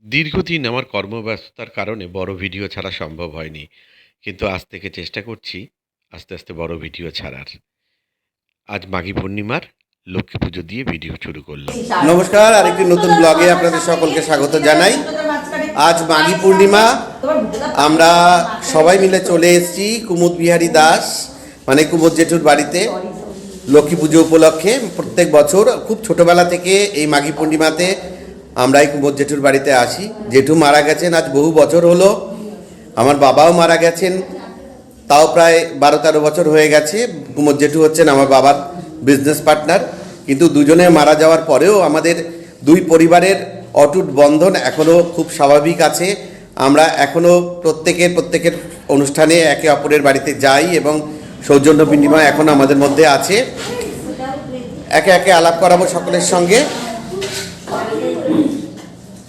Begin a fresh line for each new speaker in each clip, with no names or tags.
দীর্ঘদিন আমার কর্মব্যস্ততার কারণে বড় ভিডিও ছাড়া সম্ভব হয়নি। কিন্তু আজ থেকে চেষ্টা করছি আস্তে, আস্তে বড় ভিডিও ছাড়ার। আজ মাঘী পূর্ণিমার লক্ষ্মী পুজো দিয়ে ভিডিও শুরু করলাম।
নমস্কার, আরেকটি নতুন ব্লগে আপনাদের সকলকে স্বাগত জানাই। আজ মাঘী পূর্ণিমা, আমরা সবাই মিলে চলে এসেছি কুমুদ বিহারী দাস মানে কুমুদ জেঠুর বাড়িতে লক্ষ্মী পুজো উপলক্ষে। প্রত্যেক বছর খুব ছোটোবেলা থেকে এই মাঘী পূর্ণিমাতে আমরাই কুমুদ জেঠুর বাড়িতে আসি। জেঠু মারা গেছেন আজ বহু বছর হলো, আমার বাবাও মারা গেছেন, তাও প্রায় 12-13 বছর হয়ে গেছে। কুমুদ জেঠু হচ্ছেন আমার বাবার বিজনেস পার্টনার, কিন্তু দুজনে মারা যাওয়ার পরেও আমাদের দুই পরিবারের অটুট বন্ধন এখনও খুব স্বাভাবিক আছে। আমরা এখনও প্রত্যেকের অনুষ্ঠানে একে অপরের বাড়িতে যাই এবং সৌজন্য বিনিময় এখন আমাদের মধ্যে আছে। একে একে আলাপ করাবো সকলের সঙ্গে।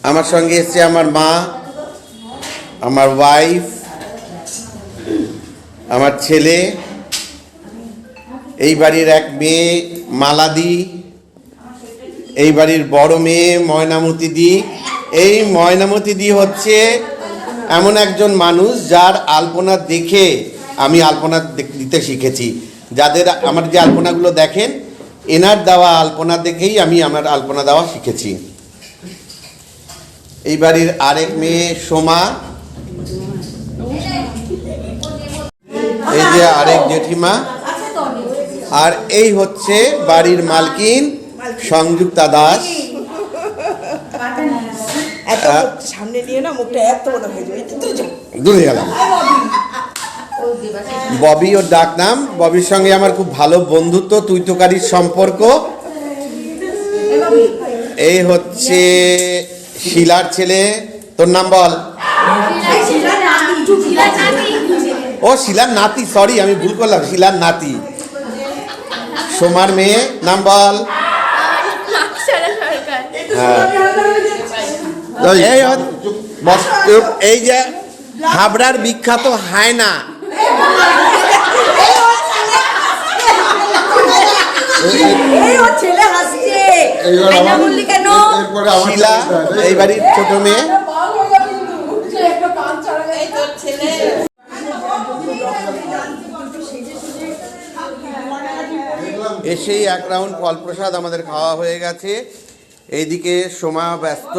আমার সঙ্গে এসছে আমার মা, আমার ওয়াইফ, আমার ছেলে, এই বাড়ির এক মেয়ে মালাদি, এই বাড়ির বড় মেয়ে ময়নামতি দি। এই ময়নামতি দি হচ্ছে এমন একজন মানুষ যার আলপনা দেখে আমি আলপনা দিতে শিখেছি। যাদের আমার যে আলপনাগুলো দেখেন, এনার দেওয়া আলপনা দেখেই আমি আমার আলপনা দেওয়া শিখেছি। এই বাড়ির আরেক মেয়ে সোমা, এই যে আরেক জেঠিমা, আর এই হচ্ছে বাড়ির মালকিন সংযুক্তা দাস।
সামনে নিয়ে না মুখটা এত বড় হয়ে যাবে,
দূরে গেলাম। ববি ওর ডাক নাম। ববির সঙ্গে আমার খুব ভালো বন্ধুত্ব, তুই তোকারির সম্পর্ক। এই হচ্ছে শিলার ছেলে, তোর নাম বল। ও শিলার নাতি, সরি আমি ভুল করলাম, শিলার নাতি। সোমার মেয়ে, নাম বল। এই যে হাবড়ার বিখ্যাত হায়না, শিলা এই বাড়ির ছোট মেয়ে। এসেই এক রাউন্ড ফল প্রসাদ আমাদের খাওয়া হয়ে গেছে। এইদিকে সোমা ব্যস্ত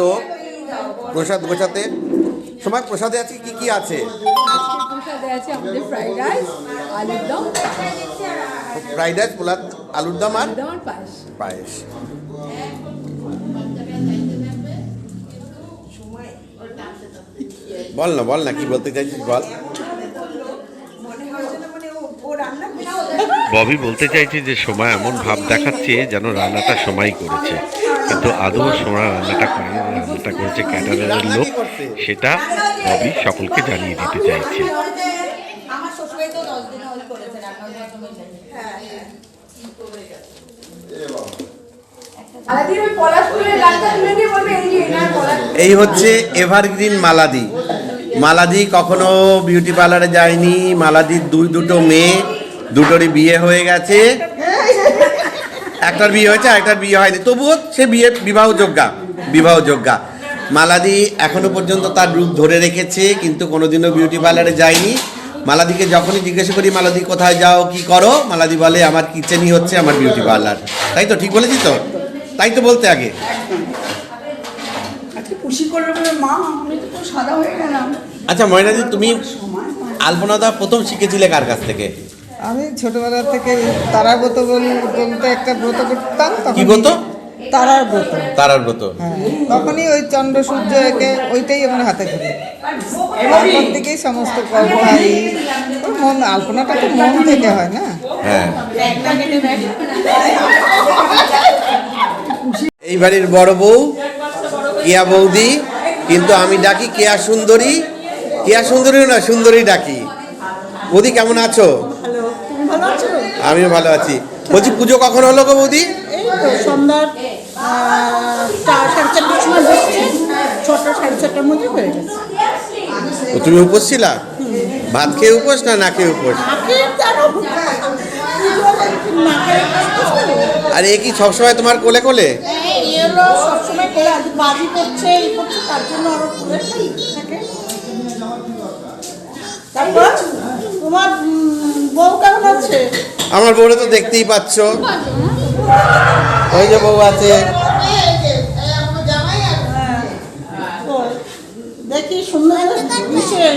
প্রসাদ গোছাতে। সোমা, প্রসাদে আছে কি কি আছে?
প্রসাদে আছে আমাদের ফ্রাইড রাইস, আলুর দম,
ফ্রাইড রাইস, পোলাও, আলুর দম আর পায়েস। বল না কি বলতে চাইছিস বল।
ববি বলতে চাইছে যে সময় এমন ভাব দেখাচ্ছে যেন রান্নাটা সময় করেছে, কিন্তু আদৌ সময় রান্নাটা করেনি, রান্নাটা করেছে ক্যাটারারের লোক। সেটা ববি সকলকে জানিয়ে দিতে চাইছে।
এই হচ্ছে এভারগ্রিন মালাদি। মালাদি কখনো বিউটি পার্লারে যায়নি। মালাদির দুটো মেয়ে, দুটোরই বিয়ে হয়ে গেছে। একটার বিয়ে হয়েছে, একটার বিয়ে হয়নি, তবুও সে বিবাহযোগ্যা। মালাদি এখনো পর্যন্ত তার রূপ ধরে রেখেছে, কিন্তু কোনোদিনও বিউটি পার্লারে যায়নি। মালাদিকে যখনই জিজ্ঞেস করি মালাদি কোথায় যাও, কি করো, মালাদি বলে আমার কিচেনই হচ্ছে আমার বিউটি পার্লার। তাই তো, ঠিক বলেছি তো? তাই তো বলতে আগে। আচ্ছা ময়নাদি, তুমি আলপনা দা প্রথম শিখেছিলে কার কাছ থেকে?
আমি ছোটবেলা থেকে তারার ব্রত বলতে একটা ব্রত করতাম।
কি ব্রত? তারার ব্রত।
হ্যাঁ, তখনই ওই চন্দ্র সূর্য একে ওইটাই আমার হাতে ধরে, তারপর থেকেই সমস্ত মন আলপনাটা তো মন থেকে হয় না।
হ্যাঁ, এই বাড়ির বড় বউ কেয়া বৌদি, কিন্তু আমি ডাকি কেয়া সুন্দরী। কেয়া সুন্দরীও না, সুন্দরী ডাকি। বৌদি কেমন আছো? আমিও ভালো আছি। বলছি পুজো কখন হলো গো বৌদি?
সন্ধ্যার 4:30টার সময় বসছি, 6:30টার মধ্যে হয়ে গেছে।
তুমি উপোস ছিলা? ভাত খেয়ে উপোস না খেয়ে উপোস? আর এ কি সবসময় তোমার কোলে কোলে?
এগুলো সবসময় করে আজ বাজি করছে এই করছে তার জন্য আরো করে থাকে। তারপর তোমার বউ কেমন আছে?
আমার বউরে তো দেখতেই পাচ্ছ, ওই যে বউ আছে।
দেখি সুন্দর বিশেষ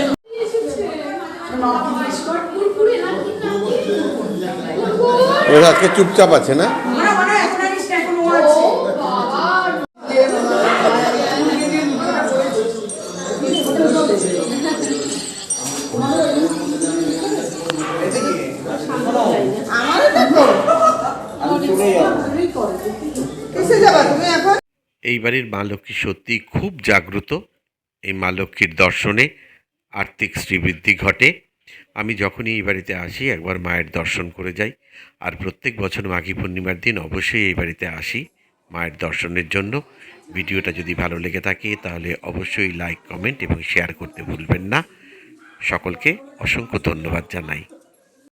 ওরা আজকে চুপচাপ আছে না?
কিসে যাবা তুমি এখন?
এই বাড়ির মা লক্ষ্মী সত্যি খুব জাগ্রত। এই মা লক্ষ্মীর দর্শনে আর্থিক শ্রীবৃদ্ধি ঘটে। আমি যখনই এই বাড়িতে আসি একবার মায়ের দর্শন করে যাই, আর প্রত্যেক বছর মাঘী পূর্ণিমার দিন অবশ্যই এই বাড়িতে আসি মায়ের দর্শনের জন্য। ভিডিওটা যদি ভালো লেগে থাকে তাহলে অবশ্যই লাইক, কমেন্ট এবং শেয়ার করতে ভুলবেন না। সকলকে অসংখ্য ধন্যবাদ জানাই।